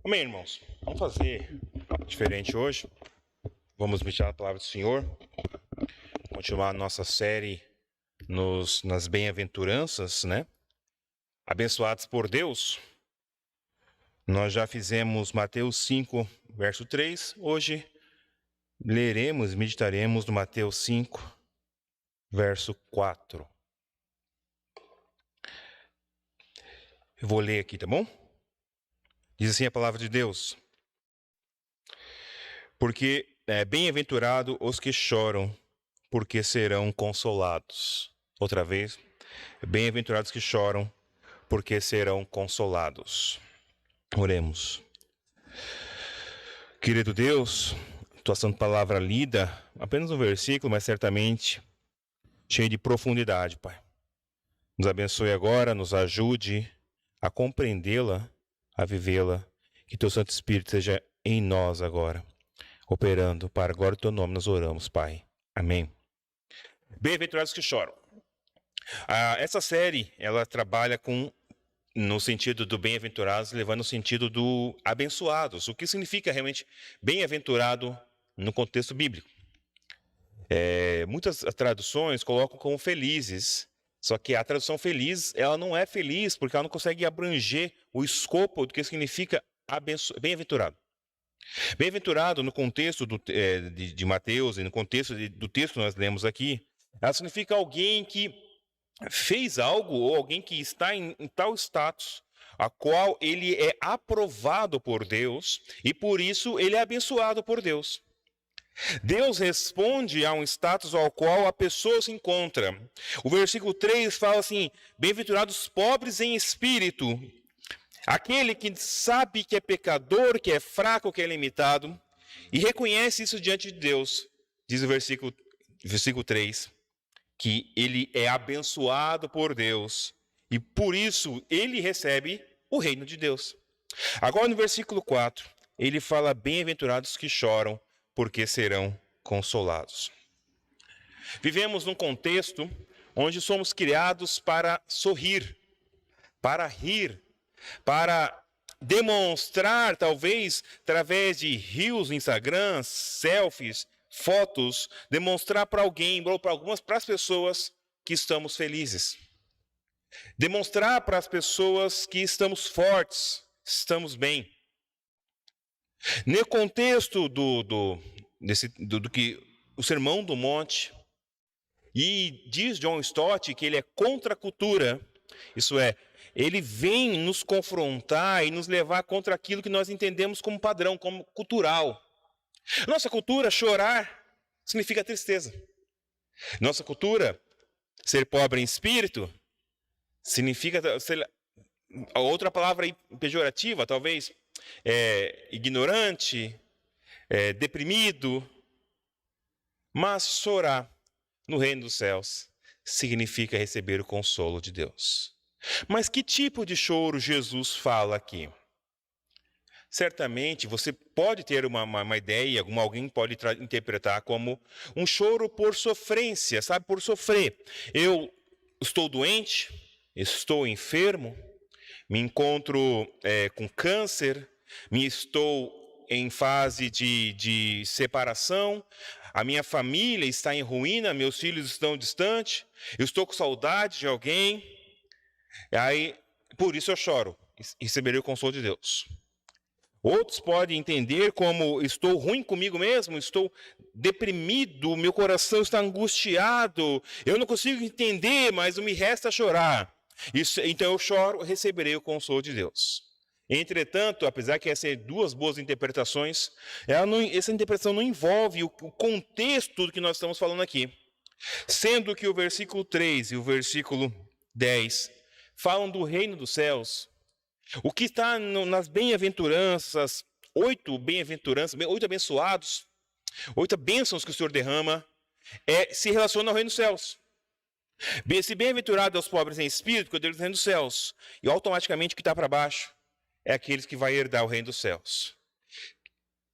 Amém, irmãos? Vamos fazer diferente hoje. Vamos meditar a palavra do Senhor. Continuar a nossa série nas bem-aventuranças, né? Abençoados por Deus. Nós já fizemos Mateus 5, verso 3. Hoje leremos, meditaremos no Mateus 5, verso 4. Eu vou ler aqui, tá bom? Diz assim a palavra de Deus. Porque bem-aventurado os que choram, porque serão consolados. Outra vez. Bem-aventurados que choram, porque serão consolados. Oremos. Querido Deus, tua santa palavra lida, apenas um versículo, mas certamente cheio de profundidade, Pai. Nos abençoe agora, nos ajude a compreendê-la, a vivê-la, que teu Santo Espírito seja em nós agora, operando para a glória do teu nome, nós oramos, Pai. Amém. Bem-aventurados que choram. Essa série, ela trabalha no sentido do bem-aventurados, levando o sentido do abençoados. O que significa realmente bem-aventurado no contexto bíblico. Muitas traduções colocam como felizes, só que a tradução feliz, ela não é feliz porque ela não consegue abranger o escopo do que significa bem-aventurado. Bem-aventurado no contexto de Mateus e no contexto do texto que nós lemos aqui, ela significa alguém que fez algo ou alguém que está em tal status a qual ele é aprovado por Deus e por isso ele é abençoado por Deus. Deus responde a um status ao qual a pessoa se encontra. O versículo 3 fala assim: bem-aventurados pobres em espírito, aquele que sabe que é pecador, que é fraco, que é limitado e reconhece isso diante de Deus. Diz o versículo 3, que ele é abençoado por Deus e por isso ele recebe o reino de Deus. Agora no versículo 4, ele fala: bem-aventurados que choram, porque serão consolados. Vivemos num contexto onde somos criados para sorrir, para rir, para demonstrar, talvez, através de reels no Instagram, selfies, fotos, demonstrar para alguém, ou para as pessoas que estamos felizes. Demonstrar para as pessoas que estamos fortes, estamos bem. No contexto do que o Sermão do Monte, e diz John Stott que ele é contra a cultura, isso é, ele vem nos confrontar e nos levar contra aquilo que nós entendemos como padrão, como cultural. Nossa cultura, chorar significa tristeza. Nossa cultura, ser pobre em espírito, significa, outra palavra pejorativa, talvez, ignorante, deprimido. Mas chorar no reino dos céus significa receber o consolo de Deus. Mas que tipo de choro Jesus fala aqui? Certamente você pode ter uma ideia, alguém pode interpretar como um choro por sofrência, sabe, por sofrer. Eu estou doente, estou enfermo, me encontro com câncer, estou em fase de separação, a minha família está em ruína, meus filhos estão distantes, eu estou com saudade de alguém, e aí por isso eu choro, receberei o consolo de Deus. Outros podem entender como estou ruim comigo mesmo, estou deprimido, meu coração está angustiado, eu não consigo entender, mas me resta chorar. Então eu choro, receberei o consolo de Deus. Entretanto, apesar que essas duas boas interpretações, essa interpretação não envolve o contexto do que nós estamos falando aqui. Sendo que o versículo 3 e o versículo 10 falam do reino dos céus. O que está nas bem-aventuranças, 8 abençoados, 8 bênçãos que o Senhor derrama, se relaciona ao reino dos céus. Se bem-aventurado aos pobres em espírito, que é o Deus do reino dos céus, e automaticamente o que está para baixo é aqueles que vai herdar o reino dos céus.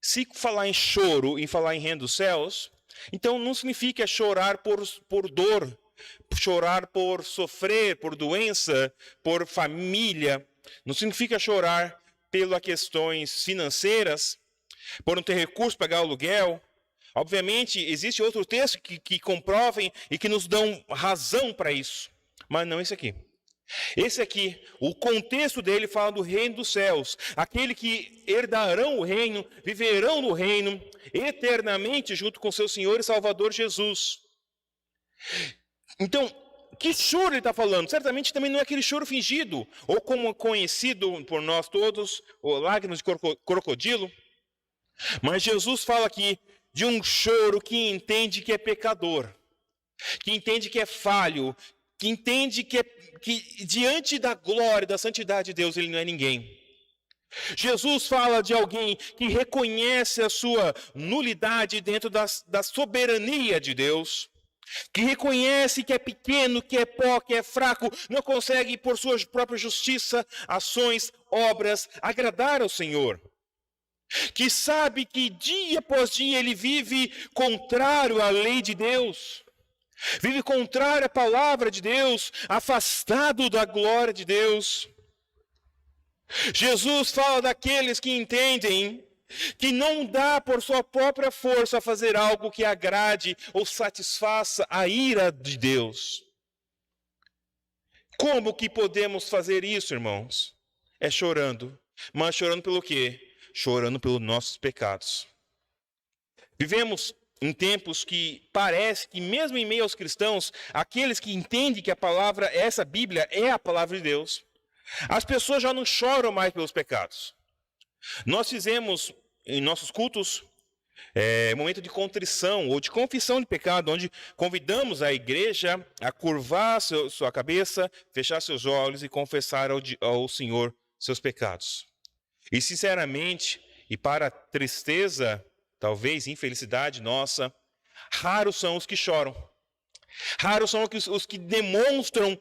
Se falar em choro e falar em reino dos céus, então não significa chorar por dor, chorar por sofrer, por doença, por família. Não significa chorar pelas questões financeiras, por não ter recurso para pagar o aluguel. Obviamente, existe outro texto que comprovem e que nos dão razão para isso, mas não esse aqui. Esse aqui, o contexto dele fala do reino dos céus. Aquele que herdarão o reino, viverão no reino eternamente junto com seu Senhor e Salvador Jesus. Então, que choro ele está falando? Certamente também não é aquele choro fingido, ou como conhecido por nós todos, ou lágrimas de crocodilo. Mas Jesus fala aqui de um choro que entende que é pecador, que entende que é falho, que entende que diante da glória, da santidade de Deus, ele não é ninguém. Jesus fala de alguém que reconhece a sua nulidade dentro da soberania de Deus, que reconhece que é pequeno, que é pó, que é fraco, não consegue por sua própria justiça, ações, obras, agradar ao Senhor. Que sabe que dia após dia ele vive contrário à lei de Deus, vive contrário à palavra de Deus, afastado da glória de Deus. Jesus fala daqueles que entendem que não dá por sua própria força fazer algo que agrade ou satisfaça a ira de Deus. Como que podemos fazer isso, irmãos? É chorando. Mas chorando pelo quê? Chorando pelos nossos pecados. Vivemos em tempos que parece que mesmo em meio aos cristãos, aqueles que entendem que a palavra, essa Bíblia é a palavra de Deus, as pessoas já não choram mais pelos pecados. Nós fizemos em nossos cultos momento de contrição ou de confissão de pecado, onde convidamos a igreja a curvar sua cabeça, fechar seus olhos e confessar ao Senhor seus pecados. E sinceramente, e para a tristeza, talvez infelicidade nossa, raros são os que choram. Raros são os que demonstram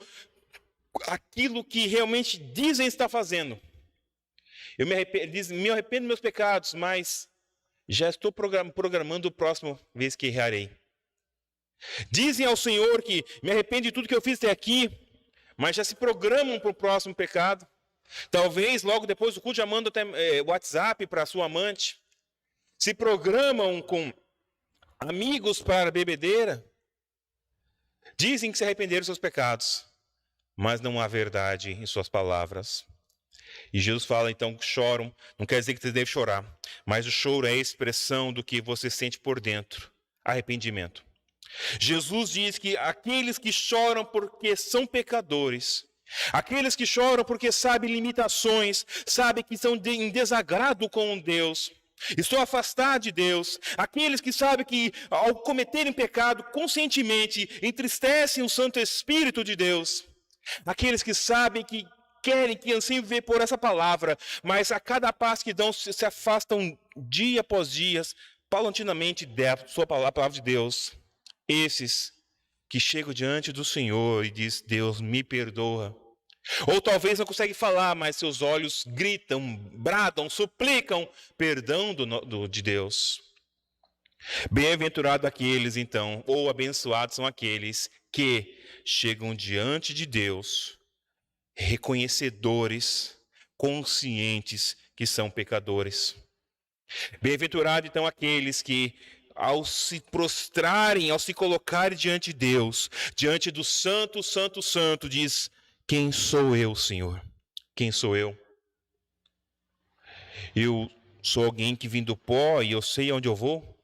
aquilo que realmente dizem estar fazendo. Eu me arrependo dos meus pecados, mas já estou programando o próximo vez que errarei. Dizem ao Senhor que me arrependo de tudo que eu fiz até aqui, mas já se programam para o próximo pecado. Talvez logo depois do culto já mandam até WhatsApp para sua amante. Se programam com amigos para a bebedeira. Dizem que se arrependeram dos seus pecados, mas não há verdade em suas palavras. E Jesus fala então que choram, não quer dizer que você deve chorar, mas o choro é a expressão do que você sente por dentro, arrependimento. Jesus diz que aqueles que choram porque são pecadores, aqueles que choram porque sabem limitações, sabem que estão em desagrado com Deus, estão afastados de Deus, aqueles que sabem que ao cometerem pecado conscientemente entristecem o Santo Espírito de Deus, aqueles que sabem que querem, que anseiam viver por essa palavra, mas a cada passo que dão se afastam dia após dia, paulatinamente da sua palavra, a palavra de Deus. Esses que chegam diante do Senhor e diz: Deus, me perdoa. Ou talvez não conseguem falar, mas seus olhos gritam, bradam, suplicam perdão de Deus. Bem-aventurados aqueles, então, ou abençoados são aqueles que chegam diante de Deus reconhecedores, conscientes que são pecadores. Bem-aventurados, então, aqueles que, ao se prostrarem, ao se colocarem diante de Deus, diante do Santo, Santo, Santo, diz: quem sou eu, Senhor? Quem sou eu? Eu sou alguém que vim do pó e eu sei onde eu vou.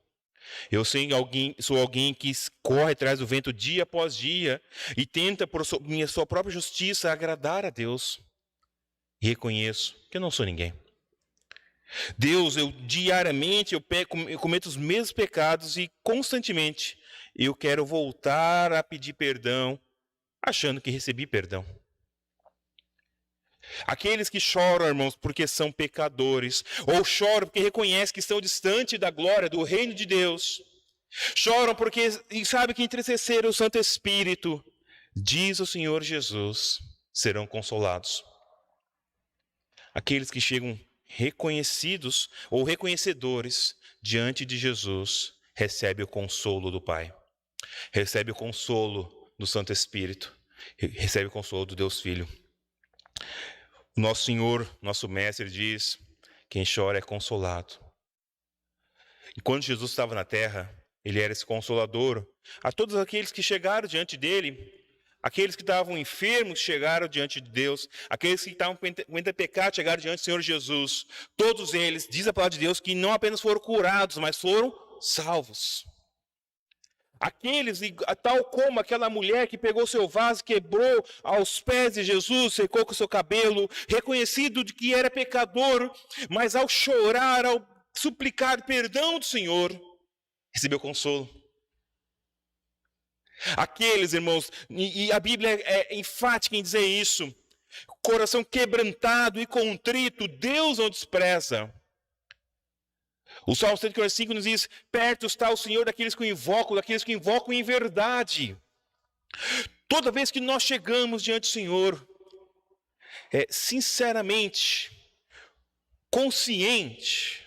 Sou alguém que corre atrás do vento dia após dia e tenta, por sua própria justiça, agradar a Deus. E reconheço que eu não sou ninguém. Deus, diariamente eu cometo os mesmos pecados e constantemente eu quero voltar a pedir perdão, achando que recebi perdão. Aqueles que choram, irmãos, porque são pecadores, ou choram porque reconhecem que estão distante da glória, do reino de Deus, choram porque sabem que entristeceram o Santo Espírito, diz o Senhor Jesus, serão consolados. Aqueles que chegam reconhecidos ou reconhecedores diante de Jesus, recebem o consolo do Pai, recebem o consolo do Santo Espírito, recebem o consolo do Deus Filho. O nosso Senhor, nosso Mestre diz, quem chora é consolado. Enquanto Jesus estava na terra, ele era esse consolador a todos aqueles que chegaram diante dele, aqueles que estavam enfermos chegaram diante de Deus, aqueles que estavam com pecado chegaram diante do Senhor Jesus. Todos eles, diz a palavra de Deus, que não apenas foram curados, mas foram salvos. Aqueles, tal como aquela mulher que pegou seu vaso, quebrou aos pés de Jesus, secou com seu cabelo, reconhecido de que era pecador, mas ao chorar, ao suplicar perdão do Senhor, recebeu consolo. Aqueles, irmãos, e a Bíblia é enfática em dizer isso, coração quebrantado e contrito, Deus não despreza. O Salmo 145 nos diz, perto está o Senhor daqueles que o invocam em verdade. Toda vez que nós chegamos diante do Senhor, sinceramente, consciente,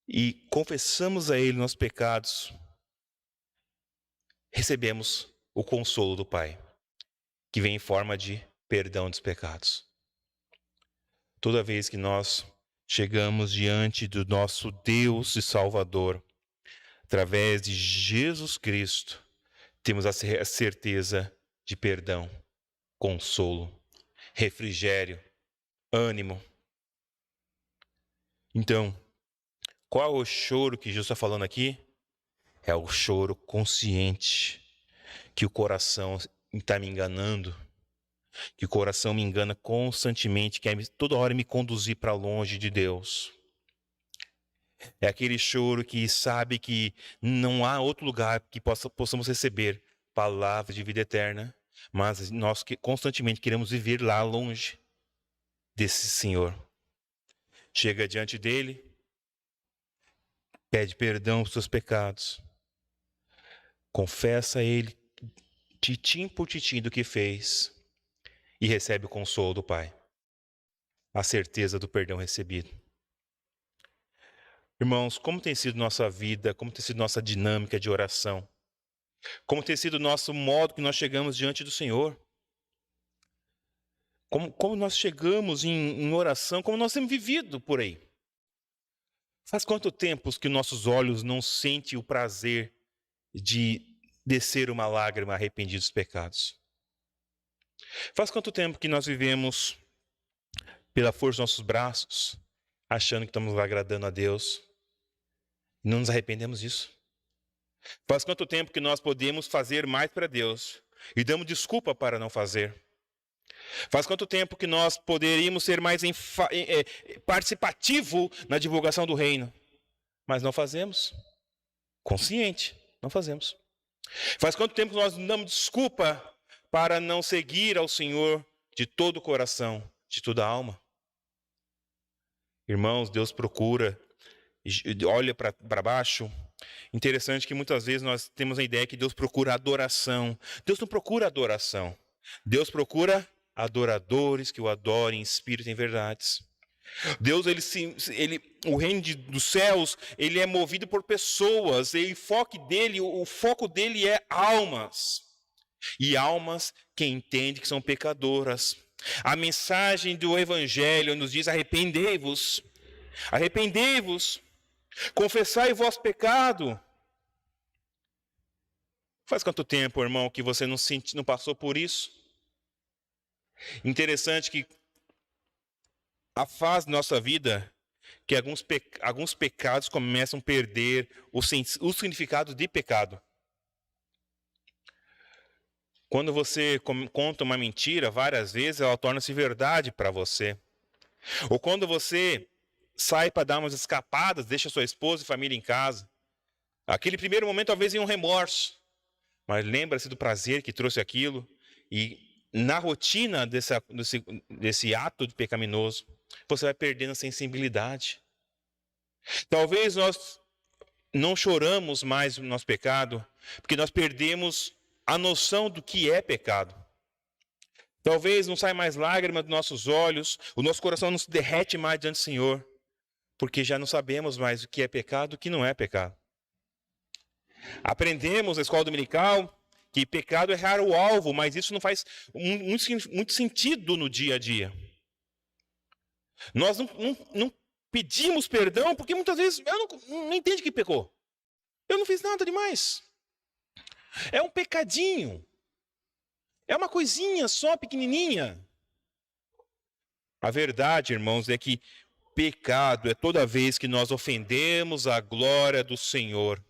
e confessamos a Ele nossos pecados, recebemos o consolo do Pai, que vem em forma de perdão dos pecados. Toda vez que nós chegamos diante do nosso Deus e Salvador, através de Jesus Cristo, temos a certeza de perdão, consolo, refrigério, ânimo. Então, qual é o choro que Jesus está falando aqui? É o choro consciente, que o coração está me enganando, que o coração me engana constantemente, quer toda hora me conduzir para longe de Deus. É aquele choro que sabe que não há outro lugar que possamos receber palavras de vida eterna, mas nós constantemente queremos viver lá longe desse Senhor. Chega diante dele, pede perdão pelos seus pecados, confessa a ele titim por titim do que fez e recebe o consolo do Pai, a certeza do perdão recebido. Irmãos, como tem sido nossa vida, como tem sido nossa dinâmica de oração, como tem sido o nosso modo que nós chegamos diante do Senhor, como nós chegamos em oração, como nós temos vivido por aí. Faz quanto tempo que nossos olhos não sentem o prazer de descer uma lágrima arrependida dos pecados? Faz quanto tempo que nós vivemos pela força dos nossos braços, achando que estamos agradando a Deus, e não nos arrependemos disso? Faz quanto tempo que nós podemos fazer mais para Deus e damos desculpa para não fazer? Faz quanto tempo que nós poderíamos ser mais participativo na divulgação do reino, mas não fazemos? Consciente, não fazemos. Faz quanto tempo que nós damos desculpa para não seguir ao Senhor de todo o coração, de toda a alma? Irmãos, Deus procura, olha para baixo. Interessante que muitas vezes nós temos a ideia que Deus procura adoração. Deus não procura adoração. Deus procura adoradores que o adorem em espírito e em verdades. Deus, o reino dos céus, ele é movido por pessoas. E o foco dele é almas. E almas que entendem que são pecadoras. A mensagem do Evangelho nos diz: arrependei-vos, arrependei-vos, confessai o vosso pecado. Faz quanto tempo, irmão, que você não passou por isso? Interessante que a fase da nossa vida que alguns pecados começam a perder o significado de pecado. Quando você conta uma mentira várias vezes, ela torna-se verdade para você. Ou quando você sai para dar umas escapadas, deixa sua esposa e família em casa. Aquele primeiro momento talvez venha um remorso, mas lembra-se do prazer que trouxe aquilo. E na rotina desse ato de pecaminoso, você vai perdendo a sensibilidade. Talvez nós não choramos mais no nosso pecado, porque nós perdemos a noção do que é pecado. Talvez não saia mais lágrima dos nossos olhos, o nosso coração não se derrete mais diante do Senhor, porque já não sabemos mais o que é pecado e o que não é pecado. Aprendemos na escola dominical que pecado é errar o alvo, mas isso não faz muito sentido no dia a dia. Nós não pedimos perdão porque muitas vezes eu não entendo que pecou. Eu não fiz nada demais. É um pecadinho. É uma coisinha só pequenininha. A verdade, irmãos, é que pecado é toda vez que nós ofendemos a glória do Senhor.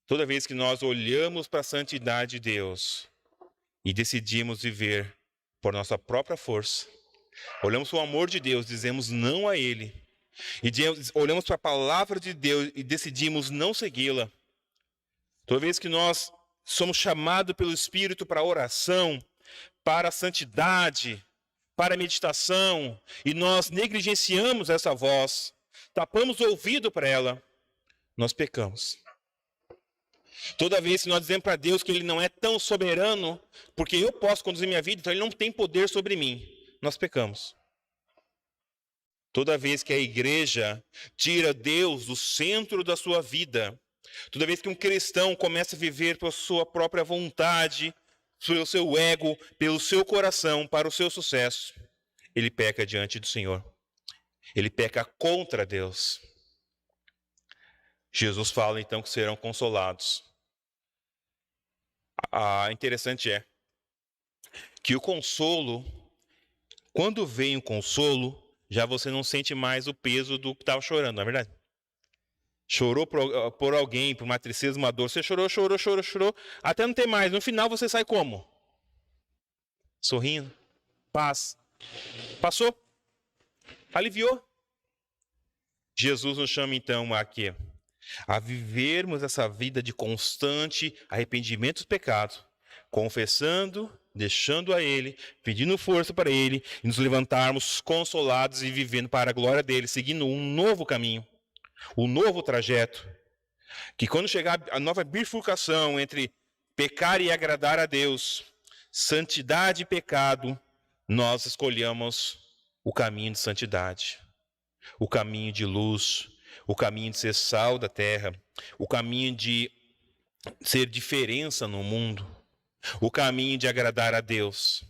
Toda vez que nós olhamos para a santidade de Deus e decidimos viver por nossa própria força, olhamos para o amor de Deus, dizemos não a Ele, e olhamos para a palavra de Deus e decidimos não segui-la. Toda vez que nós somos chamados pelo Espírito para a oração, para a santidade, para a meditação, e nós negligenciamos essa voz, tapamos o ouvido para ela, nós pecamos. Toda vez que nós dizemos para Deus que Ele não é tão soberano, porque eu posso conduzir minha vida, então Ele não tem poder sobre mim, nós pecamos. Toda vez que a igreja tira Deus do centro da sua vida, toda vez que um cristão começa a viver por sua própria vontade, pelo seu ego, pelo seu coração, para o seu sucesso, ele peca diante do Senhor. Ele peca contra Deus. Jesus fala então que serão consolados. Interessante é que o consolo, quando vem o consolo, já você não sente mais o peso do que estava chorando, não é verdade? Chorou por alguém, por uma tristeza, uma dor. Você chorou, até não ter mais. No final você sai como? Sorrindo. Paz. Passou. Aliviou. Jesus nos chama então aqui a vivermos essa vida de constante arrependimento dos pecados, confessando, deixando a Ele, pedindo força para Ele, e nos levantarmos consolados e vivendo para a glória dEle, seguindo um novo caminho, um novo trajeto, que quando chegar a nova bifurcação entre pecar e agradar a Deus, santidade e pecado, nós escolhamos o caminho de santidade, o caminho de luz, o caminho de ser sal da terra, o caminho de ser diferença no mundo, o caminho de agradar a Deus.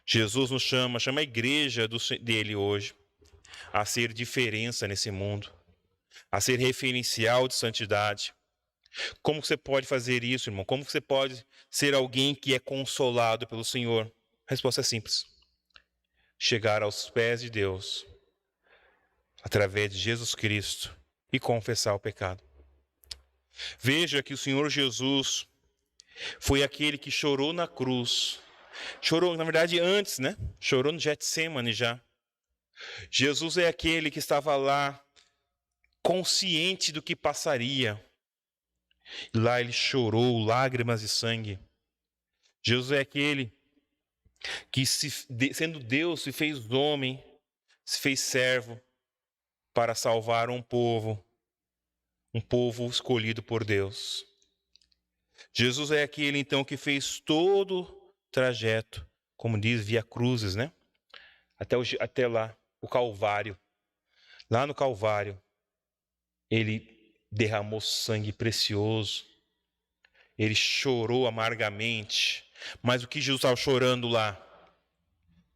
Jesus nos chama a igreja dele hoje a ser diferença nesse mundo, a ser referencial de santidade. Como você pode fazer isso, irmão? Como você pode ser alguém que é consolado pelo Senhor? A resposta é simples. Chegar aos pés de Deus, através de Jesus Cristo, e confessar o pecado. Veja que o Senhor Jesus foi aquele que chorou na cruz. Chorou, na verdade, antes, né? Chorou no Getsemane já. Jesus é aquele que estava lá, consciente do que passaria. E lá ele chorou, lágrimas e sangue. Jesus é aquele que, sendo Deus, se fez homem, se fez servo, para salvar um povo escolhido por Deus. Jesus é aquele, então, que fez todo o trajeto, como diz, via cruzes, né? Até lá, o Calvário. Lá no Calvário, ele derramou sangue precioso. Ele chorou amargamente. Mas o que Jesus estava chorando lá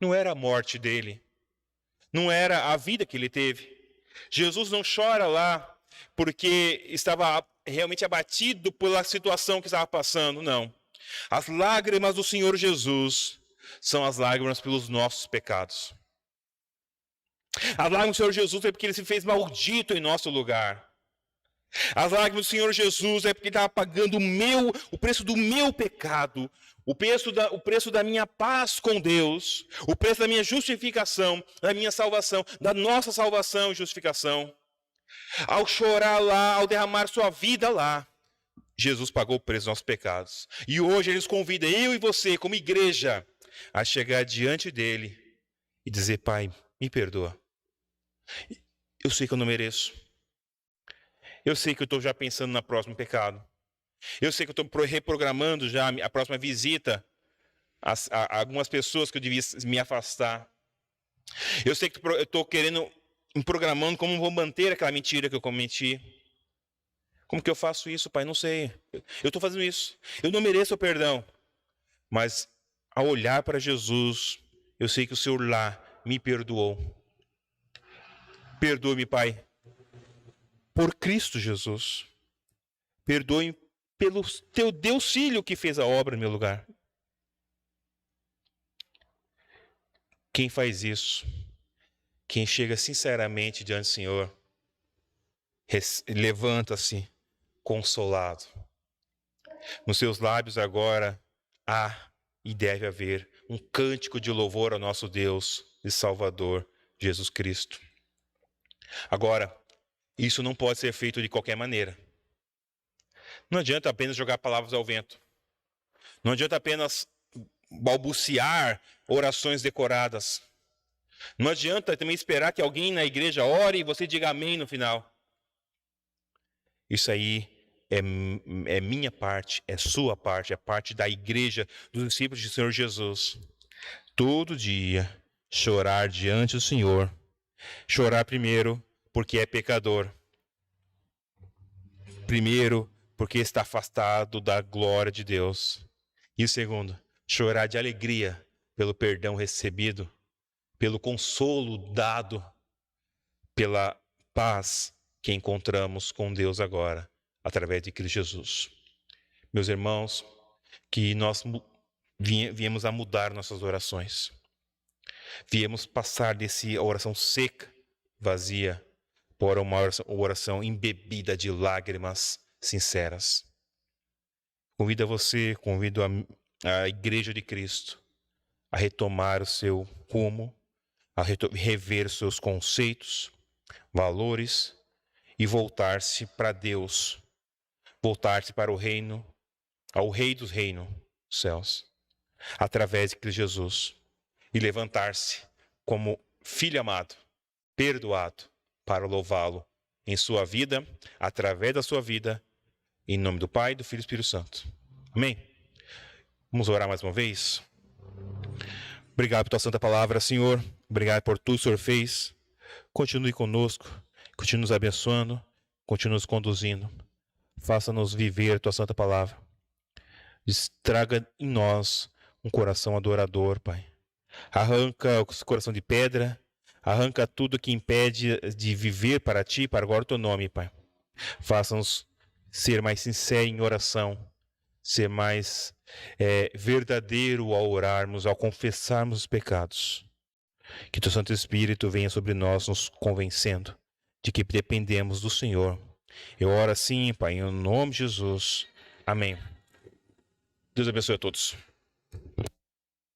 não era a morte dele. Não era a vida que ele teve. Jesus não chora lá porque estava realmente abatido pela situação que estava passando, não. As lágrimas do Senhor Jesus são as lágrimas pelos nossos pecados. As lágrimas do Senhor Jesus é porque Ele se fez maldito em nosso lugar. As lágrimas do Senhor Jesus é porque Ele estava pagando o preço do meu pecado, o preço da minha paz com Deus, o preço da minha justificação, da minha salvação, da nossa salvação e justificação. Ao chorar lá, ao derramar sua vida lá, Jesus pagou o preço dos nossos pecados. E hoje Ele nos convida, eu e você, como igreja, a chegar diante dEle e dizer: Pai, me perdoa. Eu sei que eu não mereço. Eu sei que eu estou já pensando no próximo pecado. Eu sei que eu estou reprogramando já a próxima visita a algumas pessoas que eu devia me afastar. Eu sei que eu estou me programando como vou manter aquela mentira que eu cometi. Como que eu faço isso, Pai? Não sei. Eu estou fazendo isso. Eu não mereço o perdão. Mas ao olhar para Jesus, eu sei que o Senhor lá me perdoou. Perdoe-me, Pai, por Cristo Jesus. Perdoe-me pelo teu Deus Filho que fez a obra em meu lugar. Quem faz isso, quem chega sinceramente diante do Senhor, levanta-se consolado. Nos seus lábios agora há e deve haver um cântico de louvor ao nosso Deus e Salvador, Jesus Cristo. Agora, isso não pode ser feito de qualquer maneira. Não adianta apenas jogar palavras ao vento. Não adianta apenas balbuciar orações decoradas. Não adianta também esperar que alguém na igreja ore e você diga amém no final. Isso aí é minha parte, é sua parte, é parte da igreja, dos discípulos do Senhor Jesus. Todo dia chorar diante do Senhor. Chorar primeiro porque é pecador. Primeiro porque está afastado da glória de Deus. E segundo, chorar de alegria pelo perdão recebido, pelo consolo dado, pela paz que encontramos com Deus agora, através de Cristo Jesus. Meus irmãos, que nós viemos a mudar nossas orações. Viemos passar dessa oração seca, vazia, para uma oração embebida de lágrimas sinceras. Convido a Igreja de Cristo a retomar o seu rumo, a rever seus conceitos, valores e voltar-se para Deus, voltar-se para o reino, ao Rei dos reinos, céus, através de Cristo Jesus, e levantar-se como filho amado, perdoado, para louvá-lo em sua vida, através da sua vida, em nome do Pai, do Filho e do Espírito Santo. Amém? Vamos orar mais uma vez? Obrigado por tua santa palavra, Senhor. Obrigado por tudo que o Senhor fez. Continue conosco, continue nos abençoando, continue nos conduzindo. Faça-nos viver a tua santa palavra. Traga em nós um coração adorador, Pai. Arranca o coração de pedra, arranca tudo que impede de viver para ti, para agora o teu nome, Pai. Faça-nos ser mais sinceros em oração, ser mais verdadeiro ao orarmos, ao confessarmos os pecados. Que teu Santo Espírito venha sobre nós, nos convencendo de que dependemos do Senhor. Eu oro assim, Pai, em nome de Jesus. Amém. Deus abençoe a todos.